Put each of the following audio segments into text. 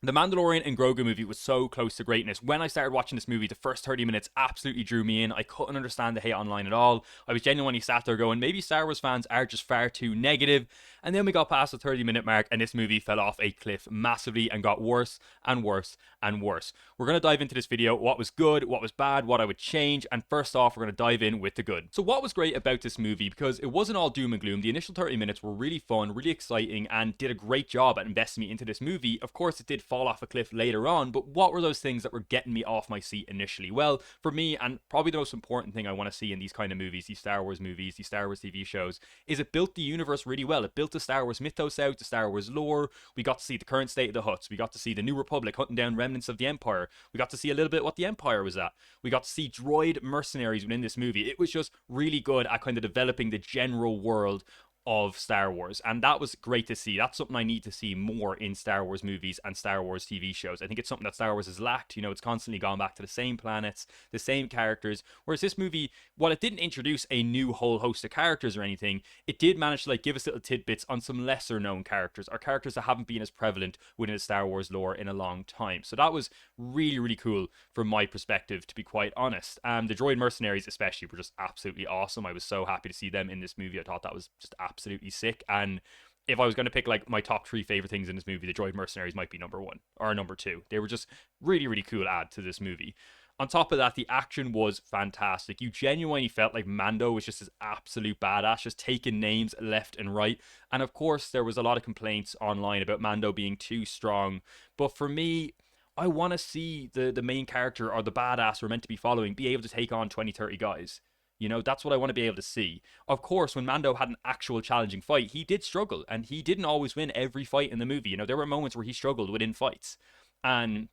The Mandalorian and Grogu movie was so close to greatness. When I started watching this movie, the first 30 minutes absolutely drew me in. I couldn't understand the hate online at all. I was genuinely sat there going, maybe Star Wars fans are just far too negative. And then we got past the 30-minute mark, and this movie fell off a cliff massively and got worse and worse and worse. We're going to dive into this video what was good, what was bad, what I would change. And first off, we're going to dive in with the good. So, what was great about this movie? Because it wasn't all doom and gloom. The initial 30 minutes were really fun, really exciting, and did a great job at investing me into this movie. Of course, it did fall off a cliff later on, but what were those things that were getting me off my seat initially? Well, for me, and probably the most important thing I want to see in these kind of movies, these Star Wars movies, these Star Wars TV shows, is it built the universe really well. It built the Star Wars mythos out, the Star Wars lore. We got to see the current state of the Hutts. We got to see the New Republic hunting down remnants of the Empire. We got to see a little bit what the Empire was at. We got to see droid mercenaries within this movie. It was just really good at kind of developing the general world of Star Wars, and that was great to see. That's something I need to see more in Star Wars movies and Star Wars TV shows. I think it's something that Star Wars has lacked. You know, it's constantly gone back to the same planets, the same characters, whereas this movie, while it didn't introduce a new whole host of characters or anything, it did manage to like give us little tidbits on some lesser known characters, or characters that haven't been as prevalent within the Star Wars lore in a long time. So that was really, really cool from my perspective, to be quite honest. The droid mercenaries especially were just absolutely awesome. I was so happy to see them in this movie. I thought that was just absolutely sick. And if I was going to pick like my top three favorite things in this movie, the droid mercenaries might be number one or number two. They were just really, really cool add to this movie. On top of that, the action was fantastic. You genuinely felt like Mando was just this absolute badass, just taking names left and right. And of course, there was a lot of complaints online about Mando being too strong. But for me, I want to see the main character or the badass we're meant to be following be able to take on 20, 30 guys. You know, that's what I want to be able to see. Of course, when Mando had an actual challenging fight, he did struggle, and he didn't always win every fight in the movie. You know, there were moments where he struggled within fights. And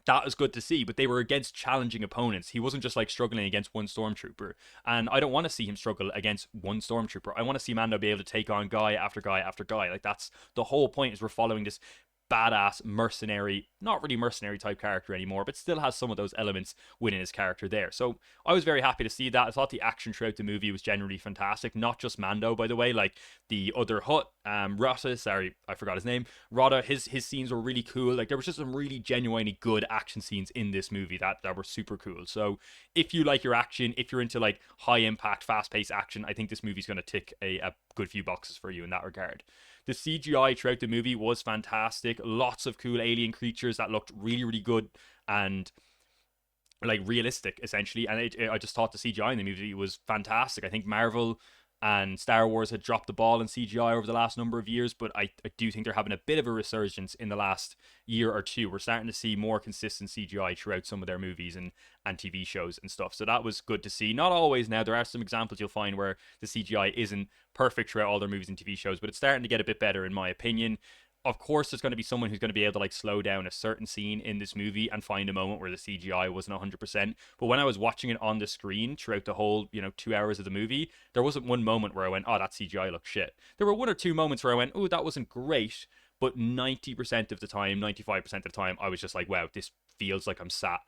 that was good to see, but they were against challenging opponents. He wasn't just like struggling against one stormtrooper. And I don't want to see him struggle against one stormtrooper. I want to see Mando be able to take on guy after guy after guy. Like, that's the whole point, is we're following this badass mercenary, not really mercenary type character anymore, but still has some of those elements within his character there. So I was very happy to see that. I thought the action throughout the movie was generally fantastic. Not just Mando, by the way, like the other Hut, Rata, sorry, I forgot his name, Rata, his scenes were really cool. Like, there was just some really genuinely good action scenes in this movie that were super cool. So if you like your action, if you're into like high impact, fast paced action, I think this movie's going to tick a good few boxes for you in that regard. The CGI throughout the movie was fantastic. Lots of cool alien creatures that looked really, really good and like realistic, essentially. And I just thought the CGI in the movie was fantastic. I think Marvel and Star Wars had dropped the ball in CGI over the last number of years, but I do think they're having a bit of a resurgence in the last year or two. We're starting to see more consistent CGI throughout some of their movies and TV shows and stuff. So that was good to see. Not always now. There are some examples you'll find where the CGI isn't perfect throughout all their movies and TV shows, but it's starting to get a bit better in my opinion. Of course, there's going to be someone who's going to be able to like slow down a certain scene in this movie and find a moment where the CGI wasn't 100%. But when I was watching it on the screen throughout the whole, 2 hours of the movie, there wasn't one moment where I went, oh, that CGI looks shit. There were one or two moments where I went, oh, that wasn't great. But 90% of the time, 95% of the time, I was just like, wow, this feels like I'm sat,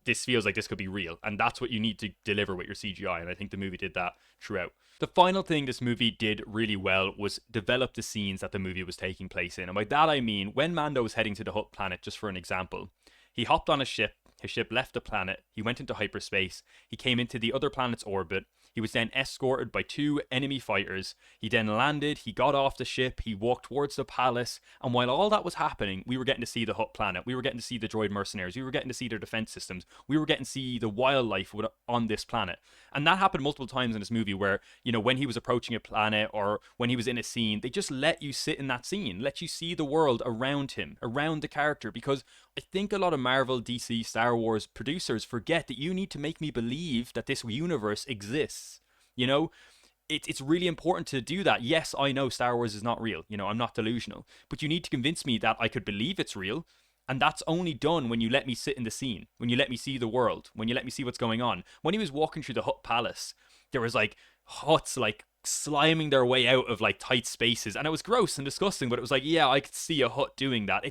this feels like this could be real. And that's what you need to deliver with your CGI. And I think the movie did that throughout. The final thing this movie did really well was develop the scenes that the movie was taking place in. And by that I mean, when Mando was heading to the Hutt planet, just for an example, he hopped on a ship. His ship left the planet. He went into hyperspace. He came into the other planet's orbit. He was then escorted by two enemy fighters. He then landed. He got off the ship. He walked towards the palace. And while all that was happening, we were getting to see the Hutt planet. We were getting to see the droid mercenaries. We were getting to see their defense systems. We were getting to see the wildlife on this planet. And that happened multiple times in this movie where, when he was approaching a planet or when he was in a scene, they just let you sit in that scene, let you see the world around him, around the character. Because I think a lot of Marvel, DC, Star Wars producers forget that you need to make me believe that this universe exists. It's really important to do that. Yes, I know Star Wars is not real. I'm not delusional. But you need to convince me that I could believe it's real. And that's only done when you let me sit in the scene, when you let me see the world, when you let me see what's going on. When he was walking through the Hutt Palace, there was like Hutts like sliming their way out of like tight spaces. And it was gross and disgusting, but it was like, yeah, I could see a Hutt doing that.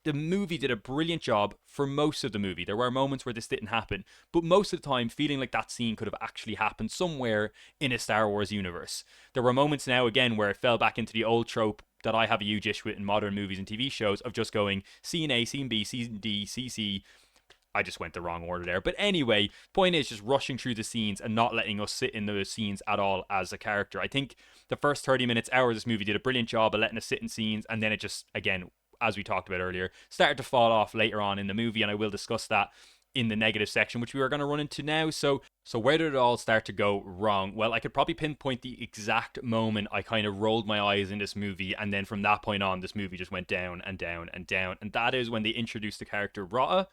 The movie did a brilliant job for most of the movie. There were moments where this didn't happen, but most of the time feeling like that scene could have actually happened somewhere in a Star Wars universe. There were moments now, again, where it fell back into the old trope that I have a huge issue with in modern movies and TV shows of just going scene A, scene B, scene D, CC. I just went the wrong order there. But anyway, point is just rushing through the scenes and not letting us sit in the scenes at all as a character. I think the first 30 minutes, hour of this movie did a brilliant job of letting us sit in scenes, and then it just, again, as we talked about earlier, started to fall off later on in the movie, and I will discuss that in the negative section, which we are going to run into now. So where did it all start to go wrong? Well, I could probably pinpoint the exact moment I kind of rolled my eyes in this movie, and then from that point on, this movie just went down and down and down. And that is when they introduced the character Rata,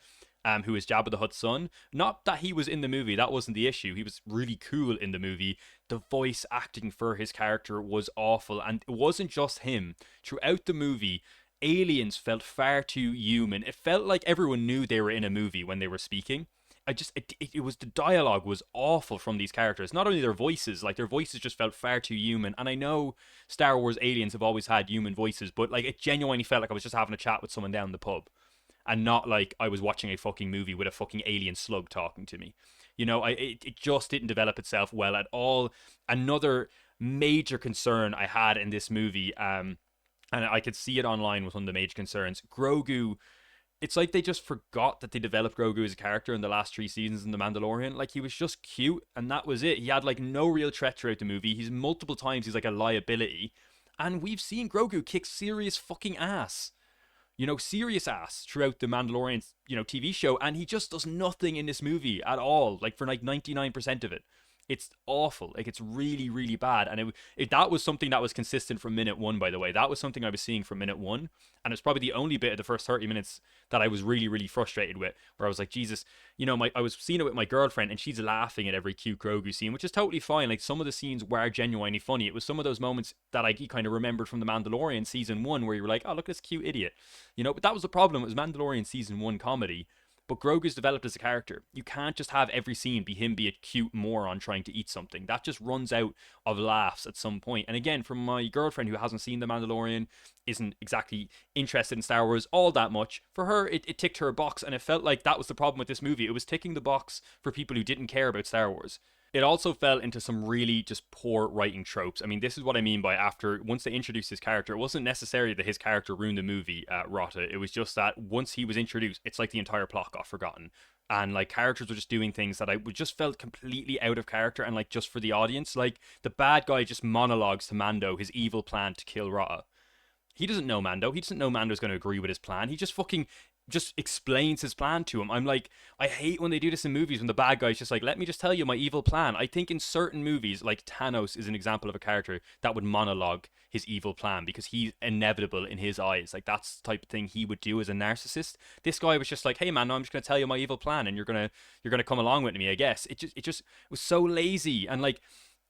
who is Jabba the Hutt's son. Not that he was in the movie, that wasn't the issue. He was really cool in the movie. The voice acting for his character was awful, and it wasn't just him. Throughout the movie, aliens felt far too human. It felt like everyone knew they were in a movie when they were speaking. It was, the dialogue was awful from these characters. Not only their voices, like their voices just felt far too human. And I know Star Wars aliens have always had human voices, but like it genuinely felt like I was just having a chat with someone down the pub, and not like I was watching a fucking movie with a fucking alien slug talking to me. You know, it just didn't develop itself well at all. Another major concern I had in this movie, and I could see it online was one of the major concerns. Grogu, it's like they just forgot that they developed Grogu as a character in the last 3 seasons in The Mandalorian. Like, he was just cute, and that was it. He had, like, no real threat throughout the movie. He's multiple times, he's like a liability. And we've seen Grogu kick serious fucking ass. You know, serious ass throughout the Mandalorian, TV show. And he just does nothing in this movie at all. Like, for like 99% of it. It's awful. Like, it's really, really bad. And that was something that was consistent from minute one, by the way. That was something I was seeing from minute one. And it's probably the only bit of the first 30 minutes that I was really, really frustrated with, where I was like, Jesus, I was seeing it with my girlfriend, and she's laughing at every cute Grogu scene, which is totally fine. Like, some of the scenes were genuinely funny. It was some of those moments that I kind of remembered from The Mandalorian season 1, where you were like, oh, look at this cute idiot. But that was the problem. It was Mandalorian season 1 comedy. But Grogu's developed as a character. You can't just have every scene be him be a cute moron trying to eat something. That just runs out of laughs at some point. And again, from my girlfriend who hasn't seen The Mandalorian, isn't exactly interested in Star Wars all that much, for her, it ticked her box, and it felt like that was the problem with this movie. It was ticking the box for people who didn't care about Star Wars. It also fell into some really just poor writing tropes. I mean, this is what I mean by once they introduced his character, it wasn't necessarily that his character ruined the movie, Rata. It was just that once he was introduced, it's like the entire plot got forgotten. And like characters were just doing things that I just felt completely out of character and like just for the audience. Like the bad guy just monologues to Mando his evil plan to kill Rata. He doesn't know Mando. He doesn't know Mando's going to agree with his plan. He just fucking just explains his plan to him. I'm like, I hate when they do this in movies when the bad guy's just like, let me just tell you my evil plan. I think in certain movies, like Thanos is an example of a character that would monologue his evil plan because he's inevitable in his eyes. Like, that's the type of thing he would do as a narcissist. This guy was just like, hey man, no, I'm just going to tell you my evil plan and you're going to come along with me, I guess. It just was so lazy, and like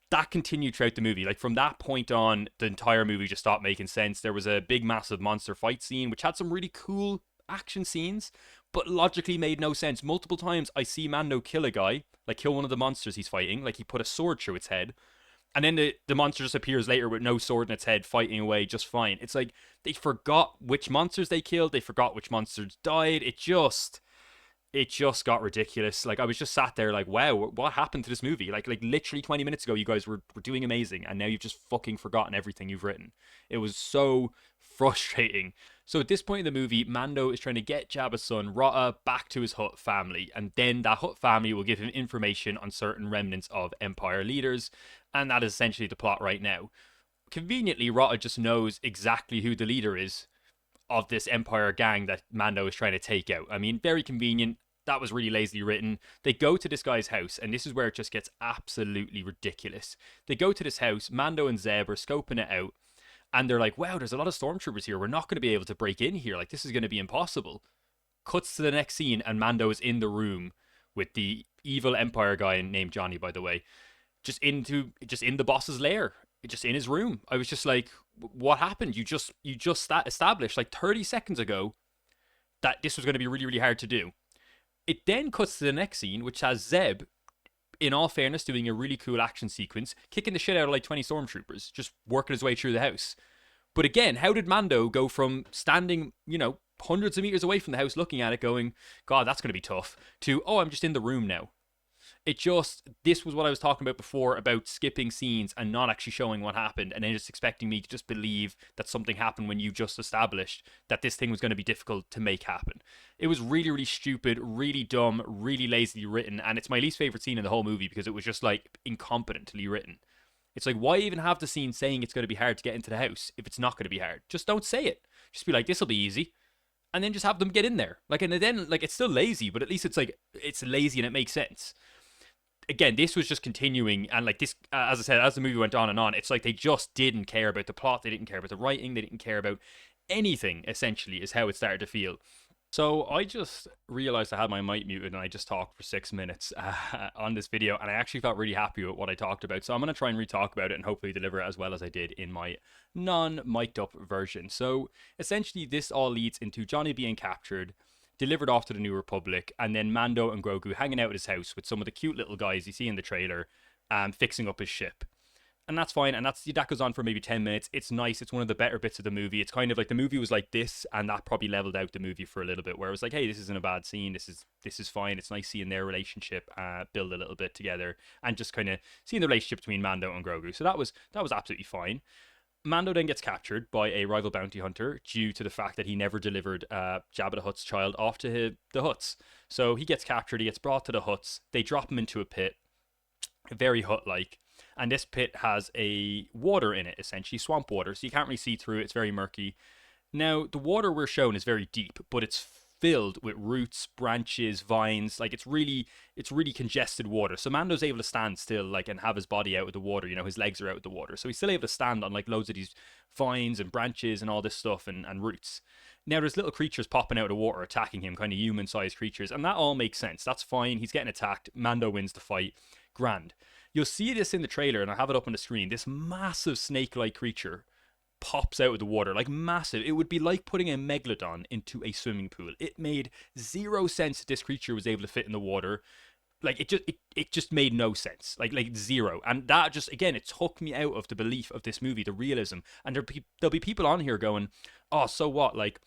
that continued throughout the movie. Like from that point on, the entire movie just stopped making sense. There was a big massive monster fight scene which had some really cool action scenes, but logically made no sense. Multiple times I see Mando kill a guy, like kill one of the monsters he's fighting, like he put a sword through its head, and then the monster just appears later with no sword in its head, fighting away just fine. It's like they forgot which monsters they killed, they forgot which monsters died. It just got ridiculous. Like I was just sat there like, wow, what happened to this movie? Like literally 20 minutes ago you guys were doing amazing, and now you've just fucking forgotten everything you've written. It was so frustrating. So at this point in the movie, Mando is trying to get Jabba's son, Rata, back to his Hutt family, and then that Hutt family will give him information on certain remnants of Empire leaders, and that is essentially the plot right now. Conveniently, Rata just knows exactly who the leader is of this Empire gang that Mando is trying to take out. I mean, very convenient. That was really lazily written. They go to this guy's house, and this is where it just gets absolutely ridiculous. They go to this house, Mando and Zeb are scoping it out, and they're like, wow, there's a lot of stormtroopers here. We're not going to be able to break in here. Like, this is going to be impossible. Cuts to the next scene, and Mando is in the room with the evil Empire guy named Johnny, by the way, just in the boss's lair, just in his room. I was just like, what happened? You just established like 30 seconds ago that this was going to be really, really hard to do. It then cuts to the next scene, which has Zeb, in all fairness, doing a really cool action sequence, kicking the shit out of like 20 stormtroopers, just working his way through the house. But again, how did Mando go from standing, hundreds of meters away from the house looking at it going, God, that's going to be tough, to, oh, I'm just in the room now? This was what I was talking about before about skipping scenes and not actually showing what happened, and then just expecting me to just believe that something happened when you just established that this thing was going to be difficult to make happen. It was really, really stupid, really dumb, really lazily written, and it's my least favorite scene in the whole movie because it was just like incompetently written. It's like, why even have the scene saying it's going to be hard to get into the house if it's not going to be hard? Just don't say it. Just be like, this will be easy, and then just have them get in there. Like, and then like it's still lazy, but at least it's like it's lazy and it makes sense. Again, this was just continuing, and like this, as I said, as the movie went on and on, it's like they just didn't care about the plot, they didn't care about the writing, they didn't care about anything. Essentially, is how it started to feel. So I just realized I had my mic muted and I just talked for 6 minutes on this video, and I actually felt really happy with what I talked about. So I'm going to try and re-talk about it and hopefully deliver it as well as I did in my non-mic'd up version. So essentially this all leads into Johnny being captured, delivered off to the New Republic, and then Mando and Grogu hanging out at his house with some of the cute little guys you see in the trailer, fixing up his ship. And that's fine, and that goes on for maybe 10 minutes. It's nice. It's one of the better bits of the movie. It's kind of like the movie was like this, and that probably leveled out the movie for a little bit, where it was like, hey, this isn't a bad scene. This is fine. It's nice seeing their relationship build a little bit together, and just kind of seeing the relationship between Mando and Grogu. So that was absolutely fine. Mando then gets captured by a rival bounty hunter due to the fact that he never delivered Jabba the Hutt's child off to the Hutts. So he gets captured, he gets brought to the Hutts, they drop him into a pit, very Hutt-like, and this pit has a water in it, essentially, swamp water, so you can't really see through it, it's very murky. Now, the water we're shown is very deep, but it's filled with roots, branches, vines. Like it's really congested water. So Mando's able to stand still, like, and have his body out of the water. You know, his legs are out of the water, so he's still able to stand on like loads of these vines and branches and all this stuff and roots. Now there's little creatures popping out of the water attacking him, kind of human-sized creatures, and that all makes sense. That's fine. He's getting attacked. Mando wins the fight. Grand. You'll see this in the trailer, and I have it up on the screen. This massive snake-like creature pops out of the water, like massive. It would be like putting a megalodon into a swimming pool. It made zero sense that this creature was able to fit in the water. Like it just made no sense. Like zero. And that just, again, it took me out of the belief of this movie, the realism. And there'll be people on here going, oh, so what? Like,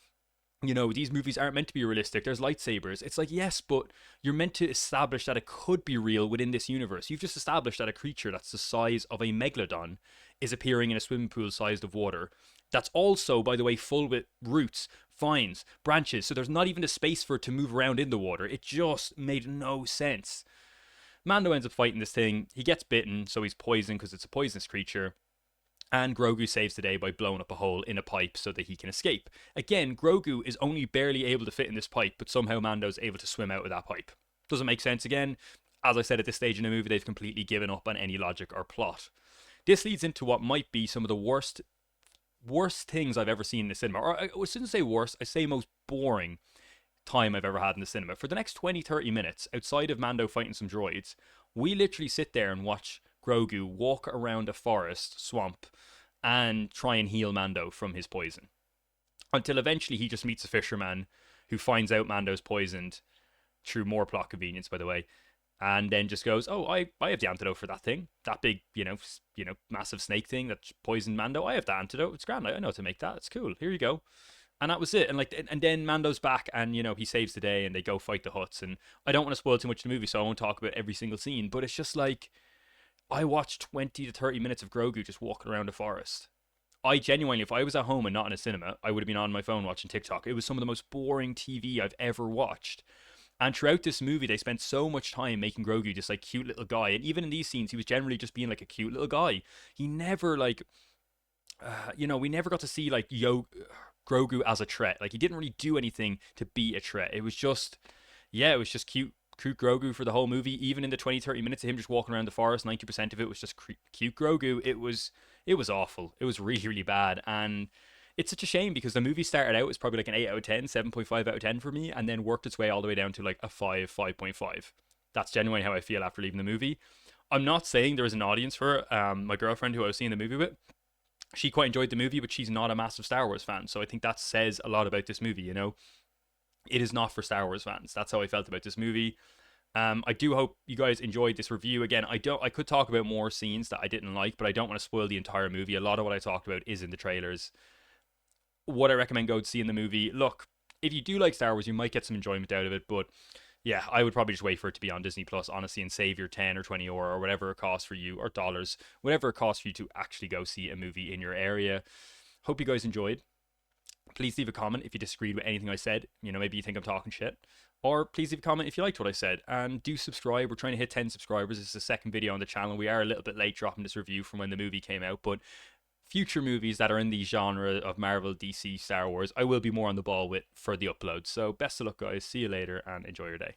you know, these movies aren't meant to be realistic. There's lightsabers. It's like, yes, but you're meant to establish that it could be real within this universe. You've just established that a creature that's the size of a megalodon is appearing in a swimming pool sized of water. That's also, by the way, full with roots, vines, branches. So there's not even a space for it to move around in the water. It just made no sense. Mando ends up fighting this thing. He gets bitten, so he's poisoned because it's a poisonous creature. And Grogu saves the day by blowing up a hole in a pipe so that he can escape. Again, Grogu is only barely able to fit in this pipe, but somehow Mando's able to swim out of that pipe. Doesn't make sense again. As I said, at this stage in the movie, they've completely given up on any logic or plot. This leads into what might be some of the worst things I've ever seen in the cinema. Or I shouldn't say worst, I say most boring time I've ever had in the cinema. For the next 20-30 minutes, outside of Mando fighting some droids, we literally sit there and watch Grogu walk around a forest swamp and try and heal Mando from his poison. Until eventually he just meets a fisherman who finds out Mando's poisoned through more plot convenience, by the way, and then just goes, "Oh, I have the antidote for that thing, that big, massive snake thing that poisoned Mando. I have the antidote. It's grand. I know how to make that. It's cool. Here you go." And that was it. And then Mando's back, and he saves the day, and they go fight the Hutts. And I don't want to spoil too much of the movie, so I won't talk about every single scene. But it's just like, I watched 20 to 30 minutes of Grogu just walking around the forest. I genuinely, if I was at home and not in a cinema, I would have been on my phone watching TikTok. It was some of the most boring TV I've ever watched. And throughout this movie, they spent so much time making Grogu this like cute little guy. And even in these scenes, he was generally just being like a cute little guy. He never we never got to see like Grogu as a threat. Like, he didn't really do anything to be a threat. It was just cute Grogu for the whole movie. Even in the 20-30 minutes of him just walking around the forest, 90% of it was just cute Grogu. It was awful. It was really, really bad. And it's such a shame because the movie started out as probably like an 8 out of 10, 7.5 out of 10 for me, and then worked its way all the way down to like a 5, 5.5. That's genuinely how I feel after leaving the movie. I'm not saying there is an audience for it. My girlfriend who I was seeing the movie with, she quite enjoyed the movie, but she's not a massive Star Wars fan. So I think that says a lot about this movie, It is not for Star Wars fans. That's how I felt about this movie. I do hope you guys enjoyed this review. Again, I could talk about more scenes that I didn't like, but I don't want to spoil the entire movie. A lot of what I talked about is in the trailers. What I recommend go to see in the movie. Look, if you do like Star Wars, you might get some enjoyment out of it, but Yeah, I would probably just wait for it to be on Disney Plus, honestly, and save your 10 or 20 or whatever it costs for you, or dollars, whatever it costs for you to actually go see a movie in your area. Hope you guys enjoyed. Please leave a comment if you disagreed with anything I said. Maybe you think I'm talking shit. Or please leave a comment if you liked what I said. And do subscribe. We're trying to hit 10 subscribers. This is the second video on the channel. We are a little bit late dropping this review from when the movie came out, but future movies that are in the genre of Marvel, DC, Star Wars, I will be more on the ball with for the upload. So best of luck, guys. See you later and enjoy your day.